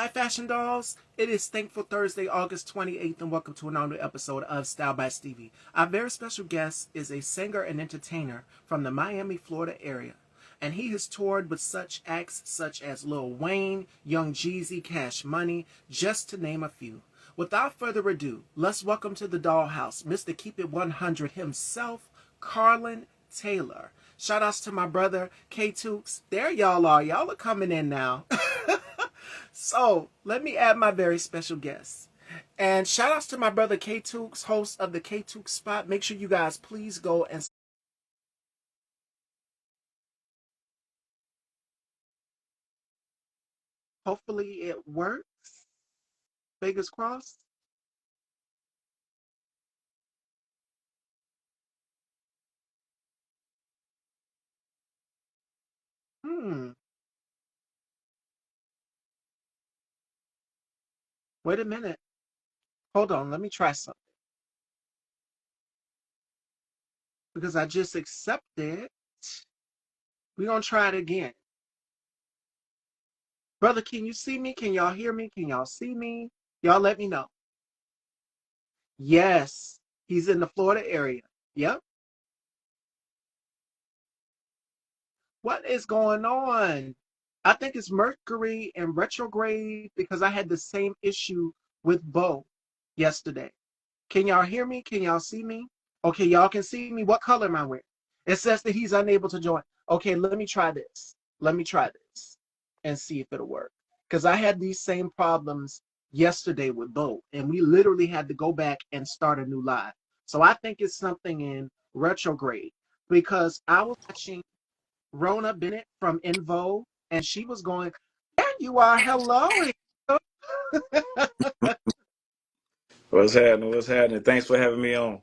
my fashion dolls. It is Thankful Thursday, August 28th, and welcome to another episode of Style by Stevie. Our very special guest is a singer and entertainer from the Miami, Florida area, and he has toured with such acts such as Lil Wayne, Young Jeezy, Cash Money, just to name a few. Without further ado, let's welcome to the dollhouse, Mr. Keep It 100 himself, Carlin Taylor. Shout outs to my brother, K Tukes. There y'all are. Y'all are coming in now. So let me add my very special guest. And shout outs to my brother K Tukes, host of the K Tukes Spot. Make sure you guys please go and hopefully it works. Fingers crossed. Hmm. Wait a minute. Hold on. Let me try something. Because I just accepted. We're gonna try it again. Brother, can you see me? Can y'all hear me? Can y'all see me? Y'all let me know. Yes. He's in the Florida area. Yep. What is going on? I think it's Mercury in retrograde because I had the same issue with Bo yesterday. Can y'all hear me? Can y'all see me? Okay, y'all can see me. What color am I wearing? It says that he's unable to join. Okay, let me try this. Let me try this and see if it'll work. Because I had these same problems yesterday with Bo, and we literally had to go back and start a new live. So I think it's something in retrograde because I was watching Rona Bennett from Invo, and she was going, "There you are, hello." What's happening? What's happening? Thanks for having me on.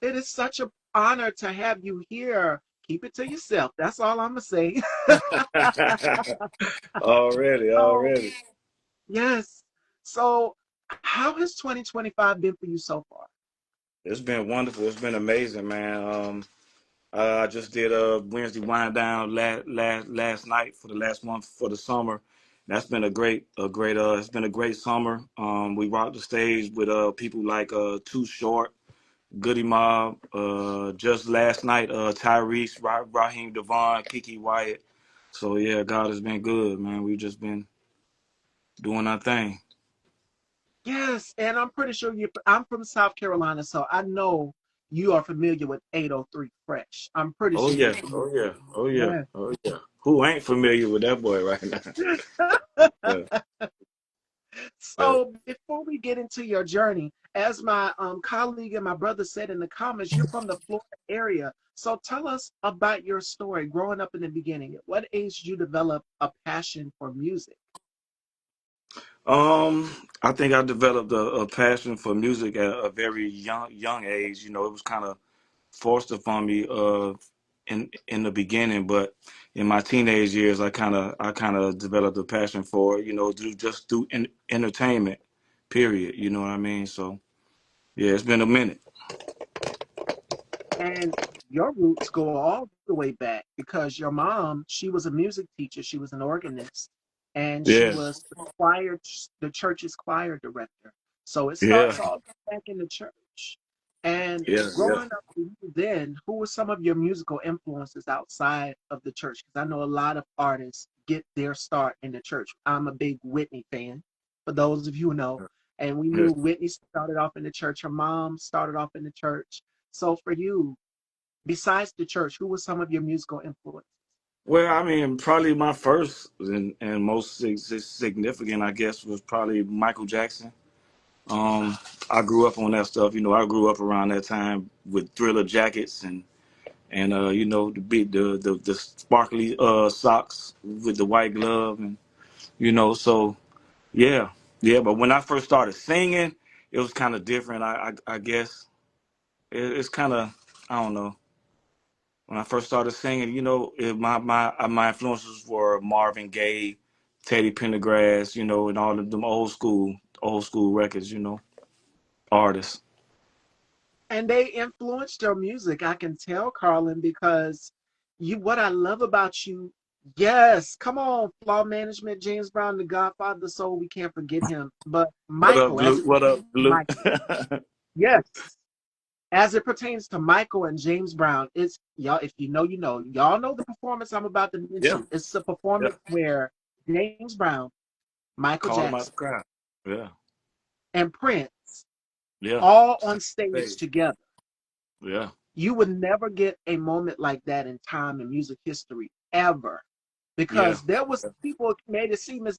It is such an honor to have you here. Keep it to yourself. That's all I'm gonna say. Already, So already. yes. So how has 2025 been for you so far? It's been wonderful. It's been amazing, man. I just did a Wednesday wind down last night for the last month for the summer. That's been a great. It's been a great summer. We rocked the stage with people like Too Short, Goody Mob. Just last night, Tyrese, Raheem Devon, Kiki Wyatt. So yeah, God has been good, man. We've just been doing our thing. Yes, and I'm pretty sure I'm from South Carolina, so I know you are familiar with 803 Fresh. I'm pretty Oh sure you're yeah, familiar oh yeah, with oh yeah, it. oh yeah. Who ain't familiar with that boy right now? Yes. Yeah, yeah. So before we get into your journey, as my colleague and my brother said in the comments, you're from the Florida area. So tell us about your story growing up in the beginning. At what age did you develop a passion for music? Um, I think I developed a passion for music at a very young age. You know, it was kind of forced upon me in the beginning, but in my teenage years, I kind of developed a passion for just do entertainment. Period. You know what I mean? So yeah, it's been a minute. And your roots go all the way back because your mom, she was a music teacher, she was an organist, and she Yeah, was the church's choir director. So it yeah, starts all back in the church. And yeah, yeah. growing up with you then, who were some of your musical influences outside of the church? Because I know a lot of artists get their start in the church. I'm a big Whitney fan, for those of you who know. And we Yeah. knew Whitney started off in the church. Her mom started off in the church. So for you, besides the church, who were some of your musical influences? Well, I mean, probably my first and most significant, I guess, was probably Michael Jackson. I grew up on that stuff. You know, I grew up around that time with Thriller jackets and the big the sparkly socks with the white glove and so yeah, yeah. But when I first started singing, it was kind of different. I guess it's kind of, I don't know. When I first started singing, my influences were Marvin Gaye, Teddy Pendergrass, and all of them old school records, artists. And they influenced your music. I can tell, Carlin, because what I love about you, Yes, come on, Flaw Management, James Brown, the Godfather of the Soul. We can't forget him. But What up, Michael, as Blue? it What pertains up, to Blue? Michael, yes, as it pertains to Michael and James Brown, it's y'all. If you know, you know. Y'all know the performance I'm about to Yeah, mention. It's a yeah. performance where James Brown, Michael Call him out Jackson, the crowd. Yeah, and Prince yeah. all on Same stage page. together. Yeah, You would never get a moment like that in time in music history ever, yeah, because there was people made it seem as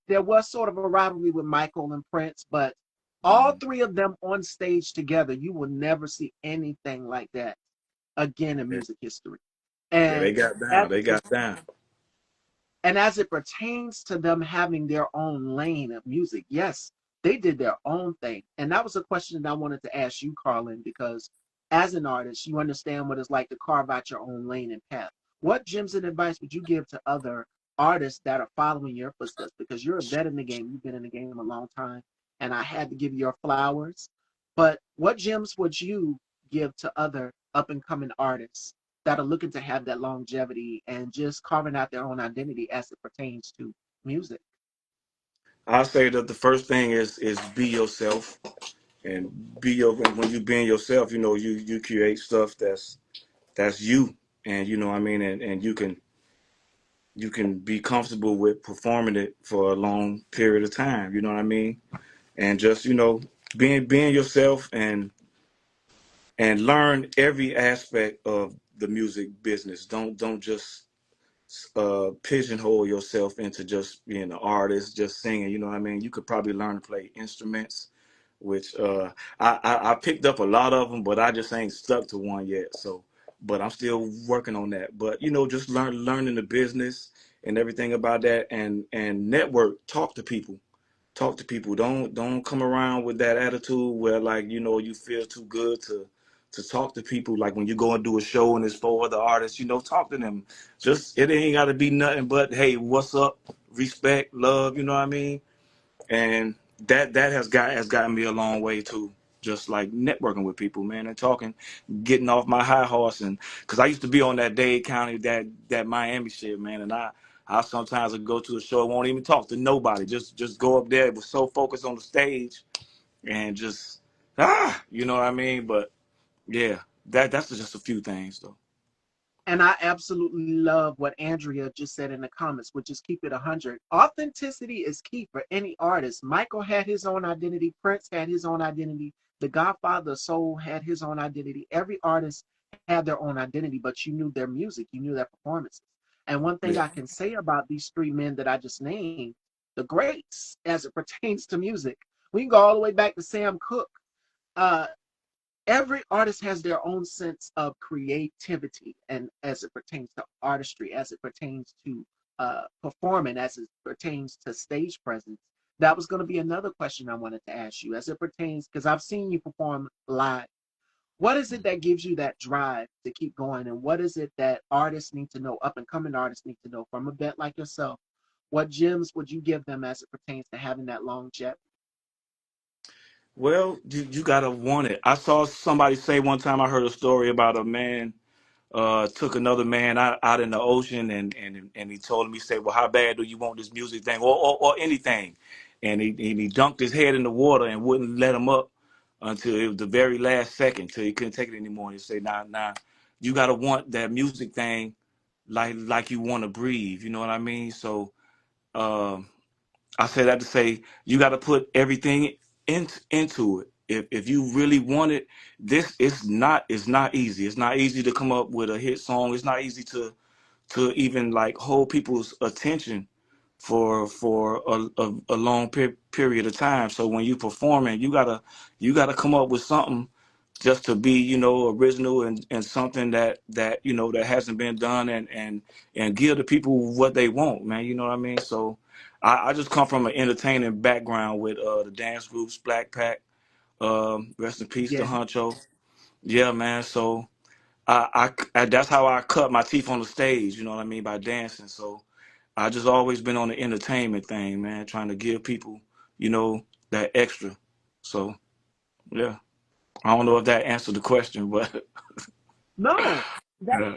there was sort of a rivalry with Michael and Prince, but all mm, three of them on stage together, you will never see anything like that again in yeah. music history. Yeah, they And got down. as They got down. and as it pertains to them having their own lane of music, yes, they did their own thing. And that was a question that I wanted to ask you, Carlin, because as an artist, you understand what it's like to carve out your own lane and path. What gems and advice would you give to other artists that are following your footsteps? Because you're a vet in the game, you've been in the game a long time, and I had to give you your flowers. But what gems would you give to other up and coming artists that are looking to have that longevity and just carving out their own identity as it pertains to music? I say that the first thing is be yourself and be your. When you being yourself, you create stuff that's you, and I mean, and you can be comfortable with performing it for a long period of time. You know what I mean? And just being yourself and learn every aspect of the music business. Don't just pigeonhole yourself into just being an artist, just singing. You know what I mean? You could probably learn to play instruments, which I picked up a lot of them, but I just ain't stuck to one yet. So, but I'm still working on that. But just learning the business and everything about that, and network, talk to people. Don't come around with that attitude where, like, you feel too good to talk to people. Like when you go and do a show and it's for other artists, talk to them. Just it ain't got to be nothing but, hey, what's up, respect, love. You know what I mean? And that has gotten me a long way too. Just like networking with people, man, and talking, getting off my high horse, and because I used to be on that Dade County, that Miami shit, man, and I sometimes would go to a show, won't even talk to nobody, just go up there, was so focused on the stage, and just you know what I mean. But yeah, that's just a few things though. And I absolutely love what Andrea just said in the comments, which is keep it 100. Authenticity is key for any artist. Michael had his own identity, Prince had his own identity, the Godfather of Soul had his own identity. Every artist had their own identity, but you knew their music, you knew their performances. And one thing Yeah. I can say about these three men that I just named, the greats as it pertains to music, we can go all the way back to Sam Cooke. Uh, every artist has their own sense of creativity, and as it pertains to artistry, as it pertains to performing, as it pertains to stage presence. That was going to be another question I wanted to ask you, as it pertains, because I've seen you perform live. What is it that gives you that drive to keep going, and what is it that artists need to know, up and coming artists need to know from a vet like yourself? What gems would you give them as it pertains to having that longevity? Well, you gotta want it. I saw somebody say one time, I heard a story about a man took another man out in the ocean, and he told him, he said, well, how bad do you want this music thing, or anything? And he dunked his head in the water and wouldn't let him up until it was the very last second, till he couldn't take it anymore. And he said, nah, you gotta want that music thing like you want to breathe. You know what I mean? So um I say that to say you got to put everything into it. If you really want it, this it's not easy. It's not easy to come up with a hit song. It's not easy to even like hold people's attention for a long period of time. So when you performing, you gotta come up with something just to be original, and something that hasn't been done, and give the people what they want, man. You know what I mean? So I just come from an entertaining background with the dance groups, Black Pack, rest in peace to Yeah. Huncho. Yeah, man. So that's how I cut my teeth on the stage, you know what I mean, by dancing. So I just always been on the entertainment thing, man, trying to give people, that extra. So yeah, I don't know if that answered the question, but No, Yeah.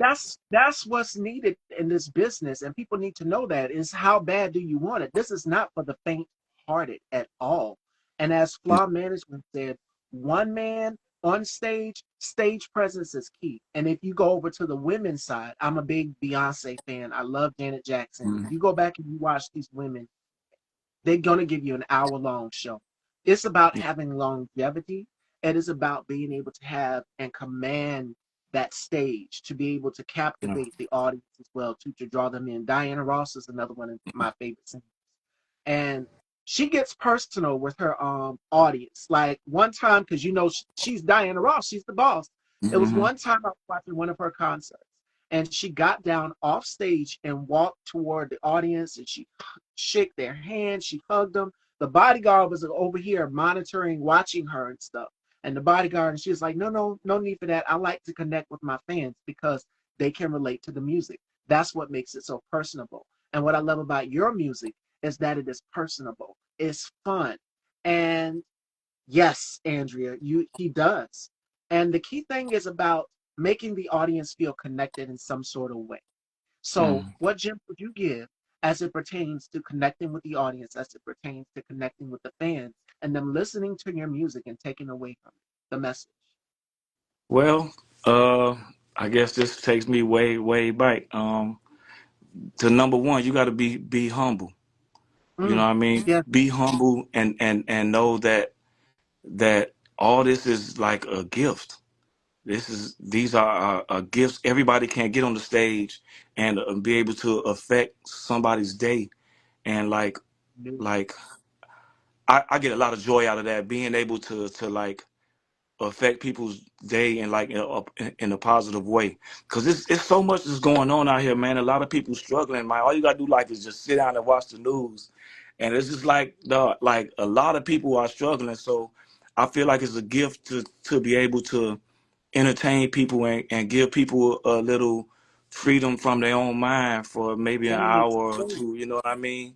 That's what's needed in this business, and people need to know that is how bad do you want it. This is not for the faint-hearted at all. And as Flaw Management said, one man on stage, stage presence is key. And if you go over to the women's side, I'm a big Beyonce fan. I love Janet Jackson. If Mhm. you go back and you watch these women, they're going to give you an hour-long show. It's about having longevity. It is about being able to have and command that stage to be able to Yeah. captivate the audience as well, to draw them in. Diana Ross is another one of my favorite singers, and she gets personal with her audience. Like one time, because she's Diana Ross, she's the boss. It was Mhm. one time I was watching one of her concerts, and she got down off stage and walked toward the audience, and she shook their hands, she hugged them. The bodyguard was over here monitoring, watching her and stuff. And the bodyguard, and she was like, no, no, no need for that. I like to connect with my fans because they can relate to the music. That's what makes it so personable. And what I love about your music is that it is personable. It's fun. And yes, Andrea, he does. And the key thing is about making the audience feel connected in some sort of way. So, Mhm. what gem would you give as it pertains to connecting with the audience, as it pertains to connecting with the fans, and them listening to your music and taking away from it the message? Well, uh, I guess this takes me way back. To number one, you got to be humble. You know Mm, what I mean? yeah, Be humble and know that all this is like a gift. These are gifts. Everybody can't get on the stage and be able to affect somebody's day. And no, like I get a lot of joy out of that, being able to like affect people's day and like in a positive way. Cause it's so much that's going on out here, man. A lot of people struggling. Man, all you gotta do like is just sit down and watch the news, and it's just like like a lot of people are struggling. So I feel like it's a gift to be able to entertain people and give people a little freedom from their own mind for maybe an no, hour or two. You know what I mean?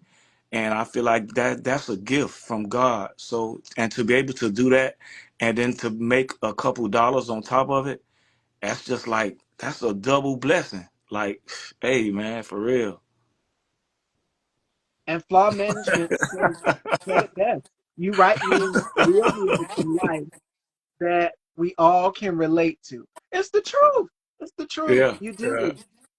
And I feel like that's a gift from God. So and to be able to do that and then to make a couple dollars on top of it, that's just like that's a double blessing. Like, hey man, for real. and Flaw Management said it best. You write real music in life that we all can relate to. It's the truth. It's the truth. Yeah, You yeah, do.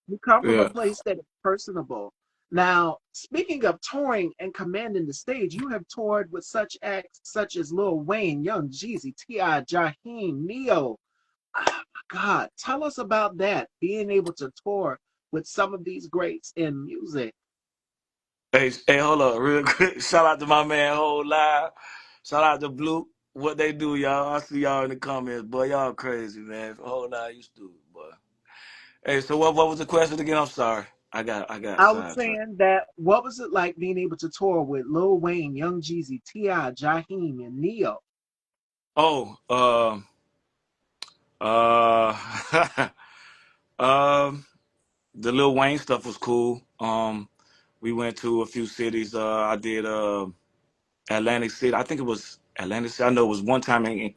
You come from a yeah. place that is personable. Now, speaking of touring and commanding the stage, you have toured with such acts such as Lil Wayne, Young Jeezy, T.I., Jaheim, Neo. Oh my God, tell us about that. Being able to tour with some of these greats in music. Hey, hold up, real quick. Shout out to my man Whole Live. Shout out to Blue. What they do, y'all. I see y'all in the comments, boy. Y'all crazy, man. Whole Live, you stupid, boy. Hey, so what was the question again? I'm sorry. I got I was sidetracked. saying that what was it like being able to tour with Lil Wayne, Young Jeezy, T.I., Jaheim, and Neo? Oh, uh, um, the Lil Wayne stuff was cool. We went to a few cities. I did Atlantic City. I think it was Atlantic City. I know it was one time in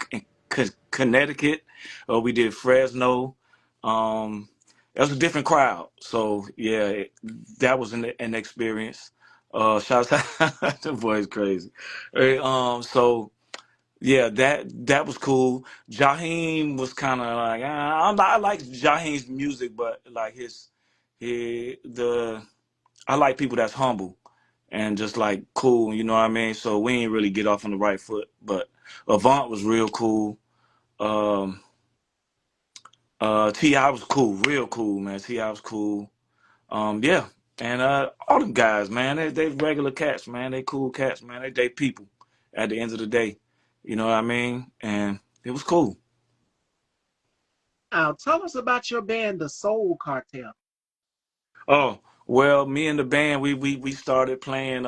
Connecticut. We did Fresno. Um, it was a different crowd. So yeah, that was an experience. Shouts out the boy's crazy. So yeah, that was cool. Jaheim was kind of like I like Jaheim's music, but like the I like people that's humble and just like cool, you know what I mean? So we ain't really get off on the right foot. But Avant was real cool. Um T.I. was cool, real cool, man. T.I. was cool. Yeah. And all them guys, man, they regular cats, man. They cool cats, man. They people at the end of the day. You know what I mean? And it was cool. Now, tell us about your band, the Soul Cartel. Oh, well, me and the band, we started playing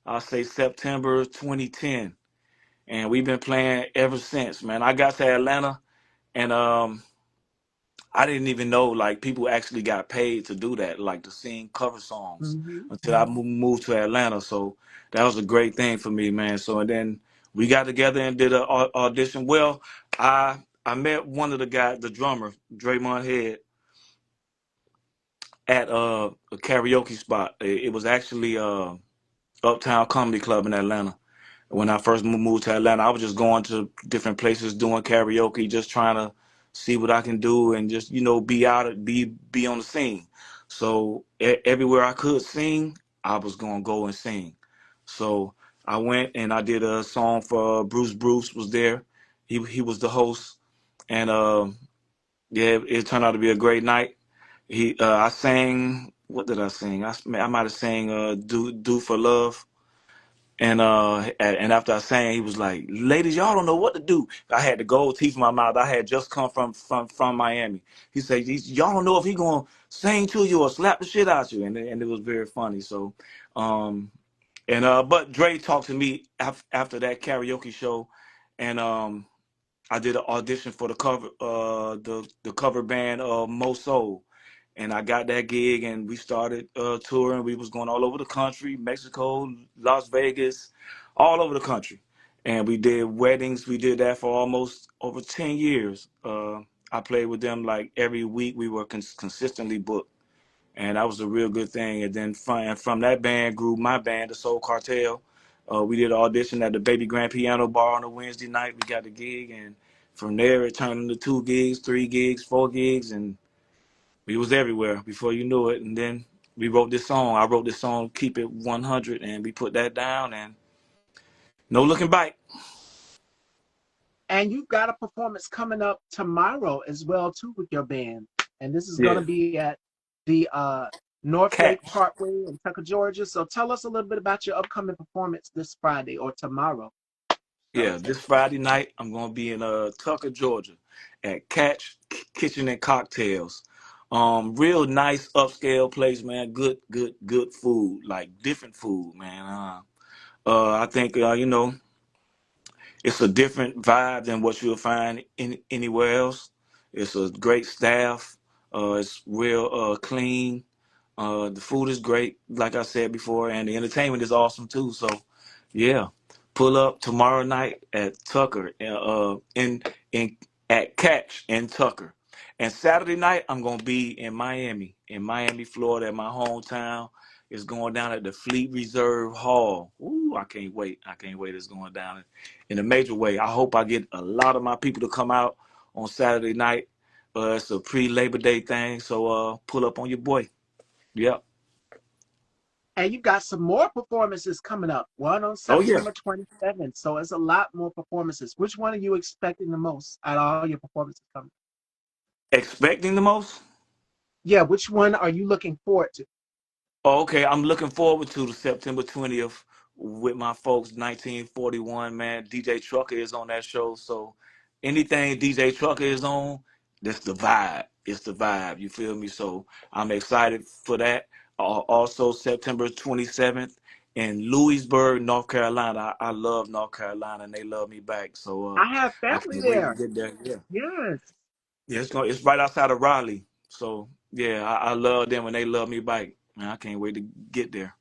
I'll say September 2010. And we've been playing ever since, man. I got to Atlanta and I didn't even know like people actually got paid to do that, like to sing cover songs Hmm. until I moved to Atlanta. So that was a great thing for me, man. So and then we got together and did an audition. Well, I met one of the guys, the drummer, Draymond Head. at a karaoke spot. It was actually Uptown Comedy Club in Atlanta. When I first moved to Atlanta, I was just going to different places doing karaoke, just trying to see what I can do and just be out, be on the scene. So everywhere I could sing, I was gonna go and sing. So I went and I did a song for Bruce. Bruce was there. He was the host, and yeah, it turned out to be a great night. I sang. What did I sing? I might have sang "Do for Love." And after I sang, he was like, "Ladies, y'all don't know what to do." I had the gold teeth in my mouth. I had just come from Miami. He said, "Y'all don't know if he gonna sing to you or slap the shit out you," and it was very funny. So, um, but Dre talked to me after that karaoke show, and I did an audition for the cover band Mo Soul, and I got that gig, and we started touring. We was going all over the country, Mexico, Las Vegas, all over the country, and we did weddings. We did that for almost over 10 years. I played with them like every week. We were consistently booked, and that was a real good thing. And then from that band grew my band, the Soul Cartel. We did an audition at the Baby Grand Piano Bar on a Wednesday night. We got the gig, and from there it turned into 2 gigs, 3 gigs, 4 gigs, and we was everywhere before you knew it. And then we wrote this song. I wrote this song, "Keep It 100," and we put that down, and no looking back. And you've got a performance coming up tomorrow as well too with your band. And this is going to Yeah, be at the North Lake Catch. Parkway in Tucker, Georgia. So tell us a little bit about your upcoming performance this Friday or tomorrow, shall I Yeah, say. this Friday night I'm gonna be in Tucker, Georgia, at Catch Kitchen and Cocktails. Real nice upscale place, man. Good food, like different food, man. I think it's a different vibe than what you'll find anywhere else. It's a great staff. It's real clean. The food is great, like I said before, and the entertainment is awesome too. So, yeah, pull up tomorrow night at Tucker, in at Catch in Tucker, and Saturday night I'm gonna be in Miami, Florida, at my hometown. It's going down at the Fleet Reserve Hall. Ooh, I can't wait! I can't wait! It's going down in a major way. I hope I get a lot of my people to come out on Saturday night. It's a pre-Labor Day thing, so pull up on your boy. Yep. And you've got some more performances coming up. One on Oh yeah. September 27th. So it's a lot more performances. Which one are you expecting the most out of all your performances coming? Expecting the most? Yeah, which one are you looking forward to? Oh, okay. I'm looking forward to the September 20th with my folks, 1941, man. DJ Trucker is on that show. So anything DJ Trucker is on, that's the vibe. It's the vibe. You feel me? So I'm excited for that. Also, September 27th in Louisburg, North Carolina. I love North Carolina and they love me back. So I have I family can't wait to there. get there. Yeah. Yes. Yeah, it's right outside of Raleigh. So yeah, I love them and they love me back. Man, I can't wait to get there.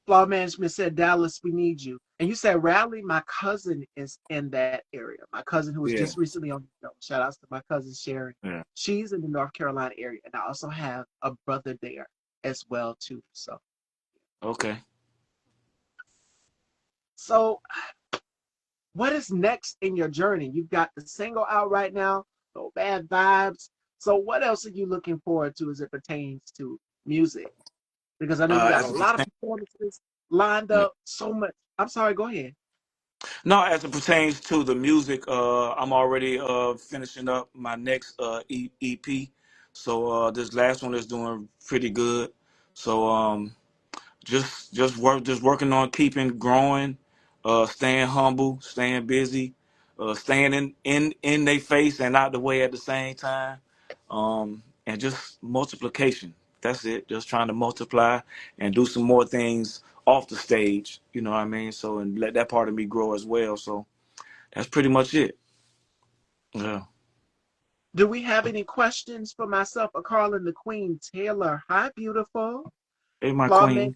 Law management said, Dallas, we need you. And you said Raleigh, my cousin is in that area. My cousin who was Yeah, just recently on the show. Shout outs to my cousin Sherry. yeah. She's in the North Carolina area. And I also have a brother there as well, too. Okay. So what is next in your journey? You've got the single out right now, No Bad Vibes. So what else are you looking forward to as it pertains to music? Because I know you got a As it lot of pertains, performances lined yeah. up, so much. I'm sorry, go ahead. No, as it pertains to the music, I'm already finishing up my next EP. So this last one is doing pretty good. So just working on keeping growing, staying humble, staying busy, staying in their face and out the way at the same time, and just multiplication. That's it. Just trying to multiply and do some more things off the stage. You know what I mean? So and let that part of me grow as well. So that's pretty much it. Yeah. Do we have any questions for myself or Carlin the Queen Taylor? Hi, beautiful. Hey, my Lawman, queen.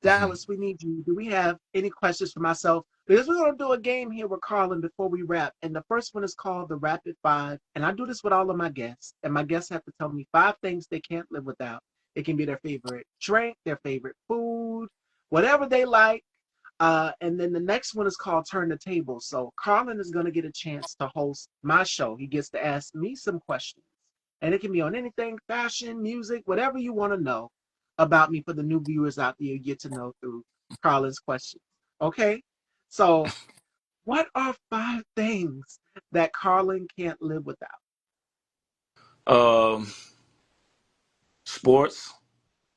Mhm. Dallas, we need you. Do we have any questions for myself? Because we're going to do a game here with Carlin before we wrap. And the first one is called the Rapid Five. And I do this with all of my guests. And my guests have to tell me five things they can't live without. It can be their favorite drink, their favorite food, whatever they like. And then the next one is called Turn the Table. So Carlin is going to get a chance to host my show. He gets to ask me some questions. And it can be on anything, fashion, music, whatever you want to know about me for the new viewers out there you get to know through Carlin's questions. Okay? So what are five things that Carlin can't live without? Um, Sports.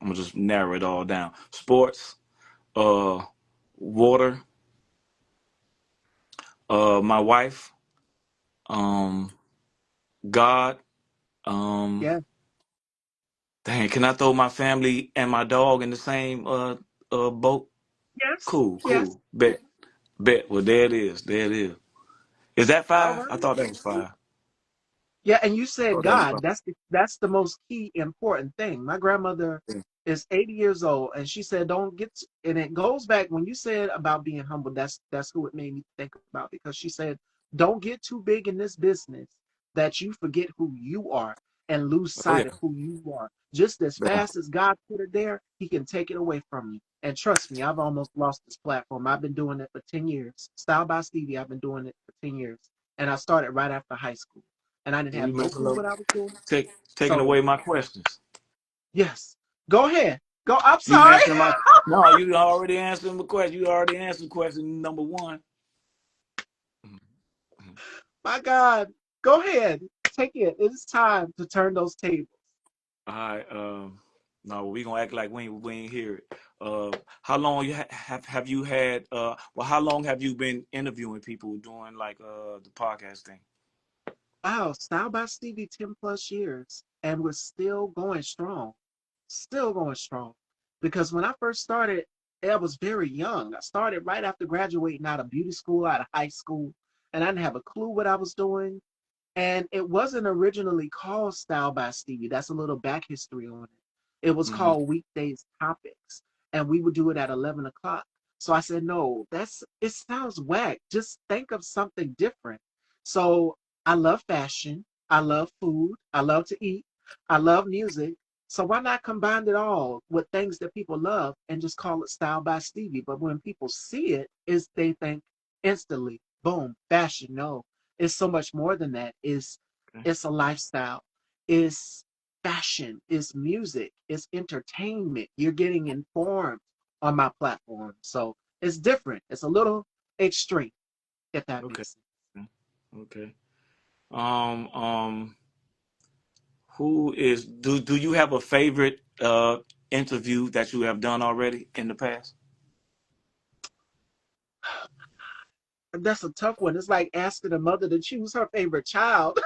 I'm gonna just narrow it all down. Sports, uh, water, my wife, um, God. Um, Yeah. Dang, can I throw my family and my dog in the same boat? Yes. Cool, Yes. cool. Bet, bet. Well, there it is. There it is. Is that All five? I right. thought that was five. Yeah, and you I said thought that was God. five. That's the most key important thing. My grandmother Yeah. is 80 years old, and she said, "Don't get." And it goes back when you said about being humble. That's who it made me think about because she said, "Don't get too big in this business that you forget who you are and lose Oh yeah. sight of who you are. Just as Yeah. fast as God put it there, He can take it away from you." And trust me, I've almost lost this platform. I've been doing it for 10 years. Style by Stevie, I've been doing it for 10 years, and I started right after high school and I didn't have You no messing clue up, what I was doing. taking So away my questions. yes, go ahead. Go. I'm You sorry. answering my no, you already answered the question. You already answered question number one. My God, go ahead. Take it. It is time to turn those tables. All right. No, we gonna act like we ain't hear it. How long have you had? Well, how long have you been interviewing people doing like the podcast thing? Wow, Style by Stevie 10 plus years, and we're still going strong. Still going strong. Because when I first started, I was very young. I started right after graduating out of beauty school, out of high school, and I didn't have a clue what I was doing. And it wasn't originally called Style by Stevie. That's a little back history on it. It was Mm-hmm. called Weekdays Topics, and we would do it at 11 o'clock. So I said, no, it sounds whack. Just think of something different. So I love fashion. I love food. I love to eat. I love music. So why not combine it all with things that people love and just call it Style by Stevie? But when people see it, is they think instantly, boom, fashion. No, it's so much more than that. Okay. It's a lifestyle. It's fashion. It's music. It's entertainment. You're getting informed on my platform. So it's different. It's a little extreme, if that Okay. makes sense. Okay. Um. Um. Who is do you have a favorite interview that you have done already in the past? That's a tough one. It's like asking a mother to choose her favorite child.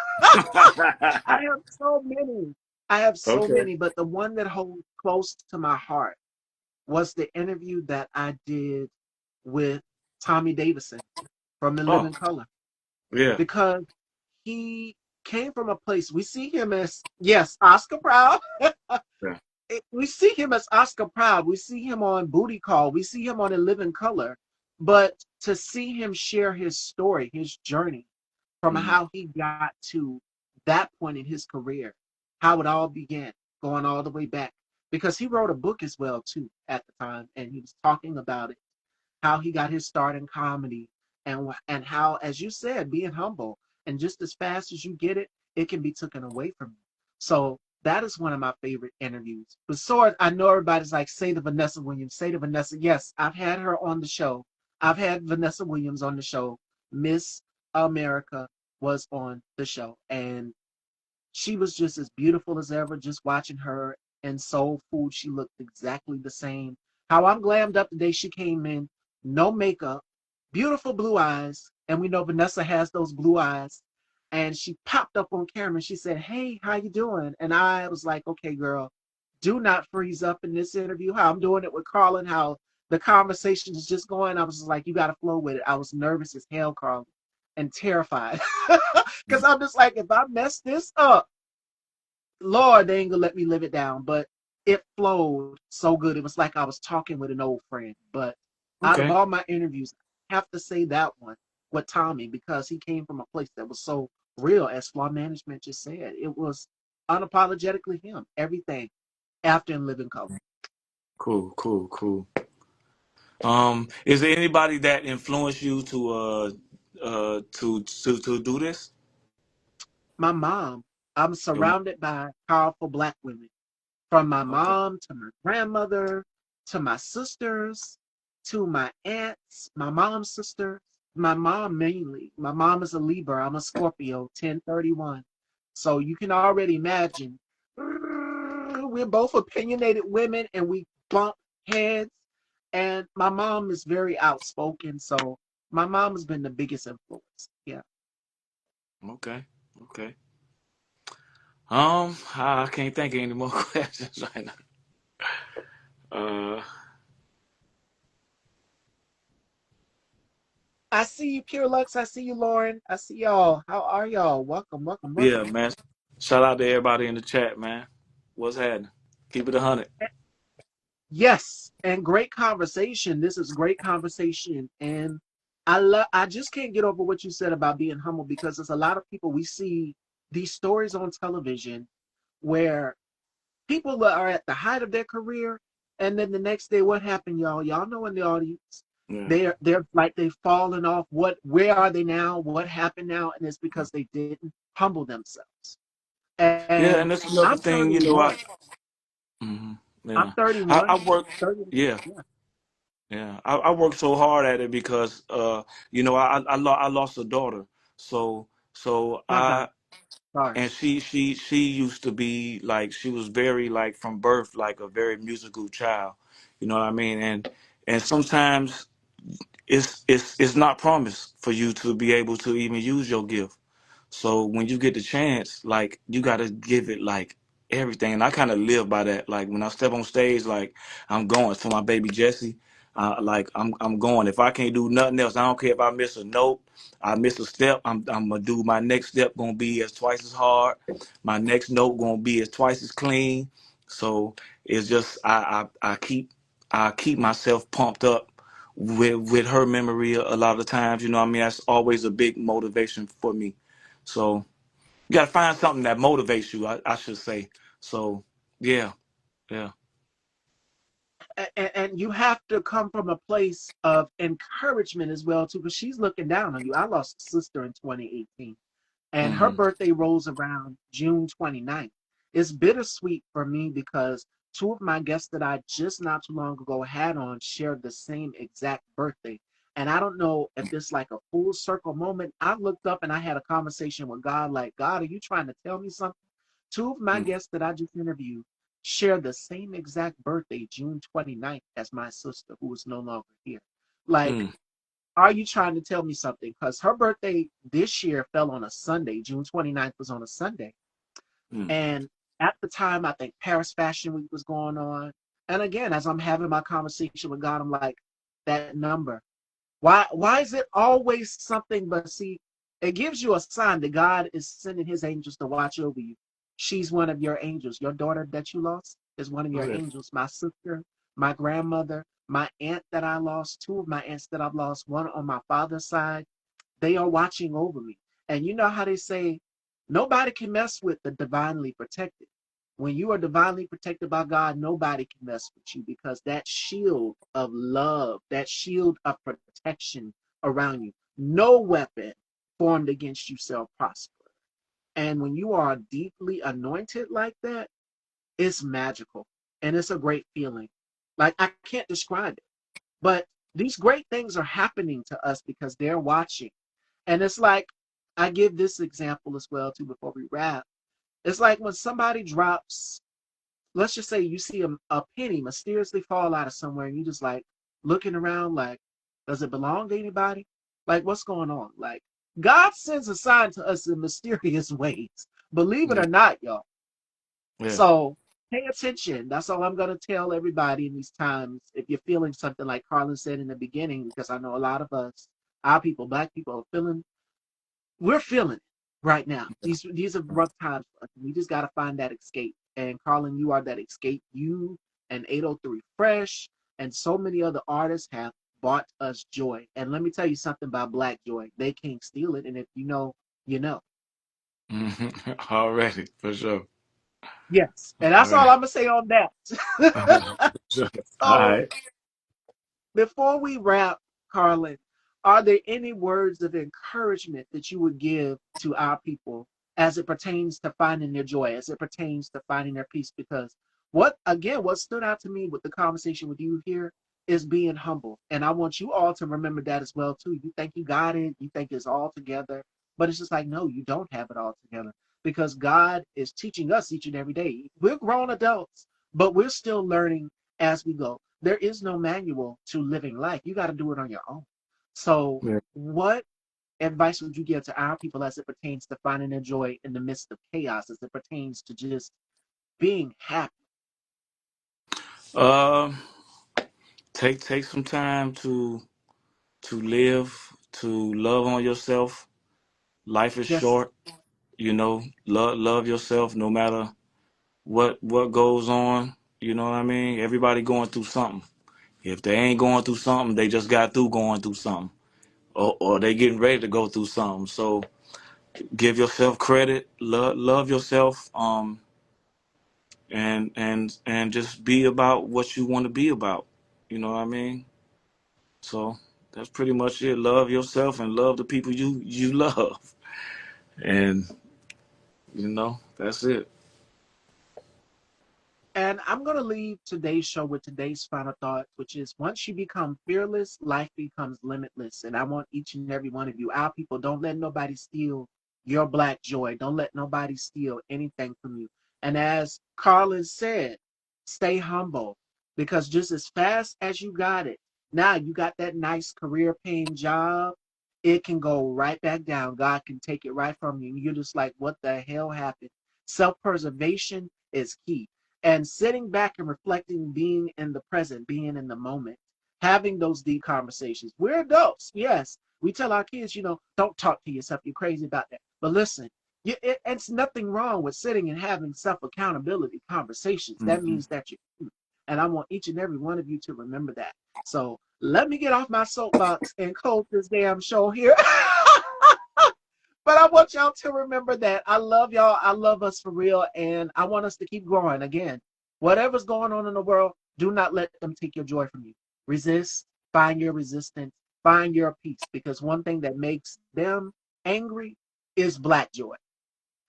I have so many. I have so Okay. many, but the one that holds close to my heart was the interview that I did with Tommy Davidson from In Oh, Living Color yeah. because he came from a place we see him as yes Oscar proud. Yeah. We see him as Oscar proud. We see him on Booty Call. We see him on In Living Color. But to see him share his story, his journey from Mm-hmm. how he got to that point in his career, how it all began, going all the way back. Because he wrote a book as well too at the time, and he was talking about it, how he got his start in comedy, and how, as you said, being humble and just as fast as you get it, it can be taken away from you. So that is one of my favorite interviews. But Sword, I know everybody's like, say to Vanessa Williams, say to Vanessa. Yes, I've had her on the show. I've had Vanessa Williams on the show. Miss America was on the show, and she was just as beautiful as ever. Just watching her in Soul Food, she looked exactly the same. How I'm glammed up the day she came in, no makeup, beautiful blue eyes, and we know Vanessa has those blue eyes. And she popped up on camera and she said, "Hey, how you doing?" And I was like, "Okay, girl, do not freeze up in this interview. How I'm doing it with Carlin, how the conversation is just going." I was just like, "You got to flow with it." I was nervous as hell, Carlin, and terrified because I'm just like, if I mess this up, Lord, they ain't gonna let me live it down. But it flowed so good. It was like I was talking with an old friend. But out of Okay. all my interviews, I have to say that one with Tommy because he came from a place that was so real, as Flaw Management just said. It was unapologetically him. Everything after In Living Color. Cool, cool, cool. Is there anybody that influenced you to do this? My mom, I'm Your mom. surrounded by powerful black women. From my Okay. mom to my grandmother to my sisters to my aunts, my mom's sister, my mom mainly. My mom is a Libra. I'm a Scorpio, 1031. So you can already imagine we're both opinionated women and we bump heads. And my mom is very outspoken. So my mom has been the biggest influence. Yeah. Okay. Okay. I can't think of any more questions right now. Uh, I see you, Pure Lux. I see you, Lauren. I see y'all. How are y'all? Welcome, welcome, yeah, welcome. man. Shout out to everybody in the chat, man. What's happening? Keep it 100. Yes, and great conversation. This is great conversation, and I love. I just can't get over what you said about being humble because there's a lot of people we see these stories on television where people are at the height of their career, and then the next day, what happened, y'all? Y'all know in the audience, Yeah. they're like they've fallen off. What? Where are they now? What happened now? And it's because they didn't humble themselves. And Yeah, and that's I'm another thing, 31. mhm, I'm yeah. I 31. work, 30, yeah, yeah. yeah. I work so hard at it because, I lost a daughter. So My God. Sorry. and she used to be like, she was very, like, from birth, like a very musical child. You know what I mean? And sometimes it's not promised for you to be able to even use your gift. So when you get the chance, like, you gotta give it, like, everything. And I kind of live by that. Like, when I step on stage, like, I'm going for my baby Jesse. Like, I'm going. If I can't do nothing else, I don't care if I miss a note, I miss a step. I'm gonna do my next step. Gonna be as twice as hard. My next note gonna be as twice as clean. So it's just, I keep myself pumped up with her memory a lot of the times. You know what I mean? That's always a big motivation for me. So you got to find something that motivates you, I should say. So, yeah, yeah. And you have to come from a place of encouragement as well too, because she's looking down on you. I lost a sister in 2018, and her Hmm. birthday rolls around June 29th. It's bittersweet for me because two of my guests that I just not too long ago had on shared the same exact birthday. And I don't know if it's like a full circle moment. I looked up and I had a conversation with God, like, God, are you trying to tell me something? Two of my Mm, guests that I just interviewed share the same exact birthday, June 29th, as my sister, who is no longer here. Like, mm, are you trying to tell me something? Because her birthday this year fell on a Sunday. June 29th was on a Sunday. mm. And at the time, I think Paris Fashion Week was going on. And again, as I'm having my conversation with God, I'm like, that number. Why is it always something? But see, it gives you a sign that God is sending his angels to watch over you. She's one of your angels. Your daughter that you lost is one of Oh, your yeah. angels. My sister, my grandmother, my aunt that I lost, two of my aunts that I've lost, one on my father's side, they are watching over me. And you know how they say nobody can mess with the divinely protected. When you are divinely protected by God, nobody can mess with you because that shield of love, that shield of protection around you, no weapon formed against you shall prosper. And when you are deeply anointed like that, it's magical and it's a great feeling. Like I can't describe it, but these great things are happening to us because they're watching. And it's like, I give this example as well too before we wrap. It's like when somebody drops, let's just say you see a penny mysteriously fall out of somewhere and you just like looking around like, does it belong to anybody? Like, what's going on? Like, God sends a sign to us in mysterious ways. Believe it Yeah, or not, y'all. yeah. So pay attention. That's all I'm going to tell everybody in these times. If you're feeling something like Carlin said in the beginning, because I know a lot of us, our people, black people, are feeling, we're feeling it right now. These are rough times for us. We just got to find that escape. And Carlin, you are that escape. You and 803 Fresh and so many other artists have brought us joy. And let me tell you something about Black Joy. They can't steal it. And if you know, you know. Already, for sure. Yes. And All that's all right. I'm going to say on that. Sure. All So right. before we wrap, Carlin, are there any words of encouragement that you would give to our people as it pertains to finding their joy, as it pertains to finding their peace? Because what stood out to me with the conversation with you here is being humble. And I want you all to remember that as well, too. You think you got it, you think it's all together, but it's just like, no, you don't have it all together because God is teaching us each and every day. We're grown adults, but we're still learning as we go. There is no manual to living life. You got to do it on your own. So, Yeah. what advice would you give to our people as it pertains to finding their joy in the midst of chaos, as it pertains to just being happy? Um, take some time to live, to love on yourself. Life is Yes, short. Love yourself no matter what goes on. You know what I mean? Everybody going through something. If they ain't going through something, they just got through going through something. Or they getting ready to go through something. So give yourself credit, love yourself, and just be about what you want to be about. You know what I mean? So that's pretty much it. Love yourself and love the people you love. And that's it. and I'm going to leave today's show with today's final thought, which is once you become fearless, life becomes limitless. And I want each and every one of you, our people, don't let nobody steal your Black joy. Don't let nobody steal anything from you. And as Carlin said, stay humble because just as fast as you got it, now you got that nice career paying job, it can go right back down. God can take it right from you. And you're just like, what the hell happened? Self preservation is key, and sitting back and reflecting, being in the present, being in the moment, having those deep conversations. We're adults, yes. We tell our kids, don't talk to yourself. You're crazy about that. But listen, it's nothing wrong with sitting and having self accountability conversations. That Hmm. means that you, and I want each and every one of you to remember that. So let me get off my soapbox and close this damn show here. But I want y'all to remember that I love y'all. I love us for real. And I want us to keep growing. Again, whatever's going on in the world, do not let them take your joy from you. Resist, find your resistance, find your peace. Because one thing that makes them angry is Black joy,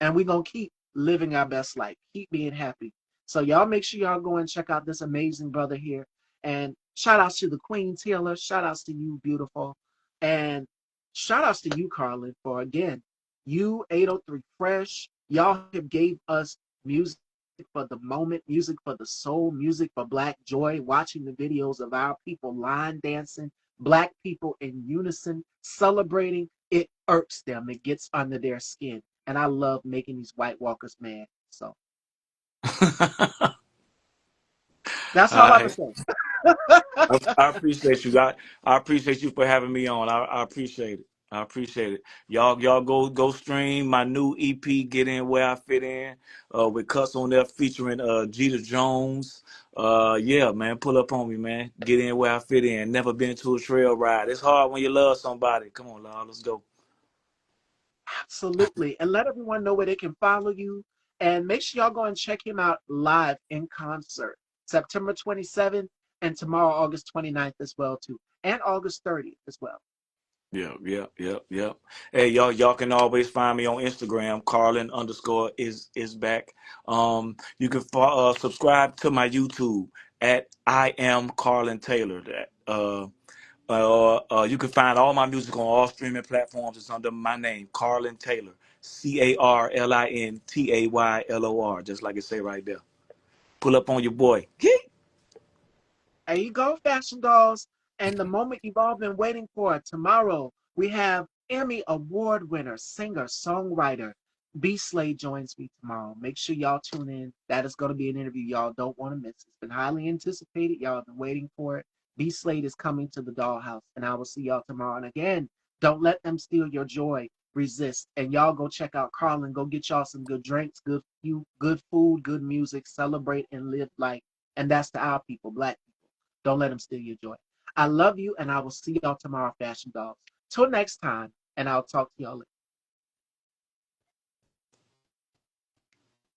and we're gonna keep living our best life, keep being happy. So y'all make sure y'all go and check out this amazing brother here. And shout outs to the Queen Taylor, shout outs to you, beautiful. And shout outs to you, Carlin, for again, you 803 Fresh. Y'all have gave us music for the moment, music for the soul, music for Black joy, watching the videos of our people line dancing, Black people in unison, celebrating. It irks them. It gets under their skin, and I love making these White Walkers mad. So that's All all I'm gonna right. say. I appreciate you. I appreciate you for having me on. I appreciate it. I appreciate it. Y'all go stream my new EP, Get In Where I Fit In, with cuts on there featuring Jeter Jones. Yeah, man, pull up on me, man. Get in where I fit in. Never been to a trail ride. It's hard when you love somebody. Come on, Lord, let's go. Absolutely, and let everyone know where they can follow you. And make sure y'all go and check him out live in concert, September 27th, and tomorrow, August 29th as well too, and August 30th as well. Yeah. Hey, y'all can always find me on Instagram. Carlin underscore is back. You can subscribe to my YouTube at I am Carlin Taylor. You can find all my music on all streaming platforms. It's under my name, Carlin Taylor. CarlinTaylor, just like it say right there. Pull up on your boy. There you go, fashion dolls. And the moment you've all been waiting for, tomorrow we have Emmy Award winner, singer, songwriter, B Slade joins me tomorrow. Make sure y'all tune in. That is going to be an interview y'all don't want to miss. It's been highly anticipated. Y'all have been waiting for it. B Slade is coming to the dollhouse, and I will see y'all tomorrow. And again, don't let them steal your joy. resist. And y'all go check out Carlin. Go get y'all some good drinks, good food, good music. Celebrate and live life. And that's to our people, Black people. Don't let them steal your joy. I love you, and I will see y'all tomorrow, Fashion Dogs. Till next time, and I'll talk to y'all later.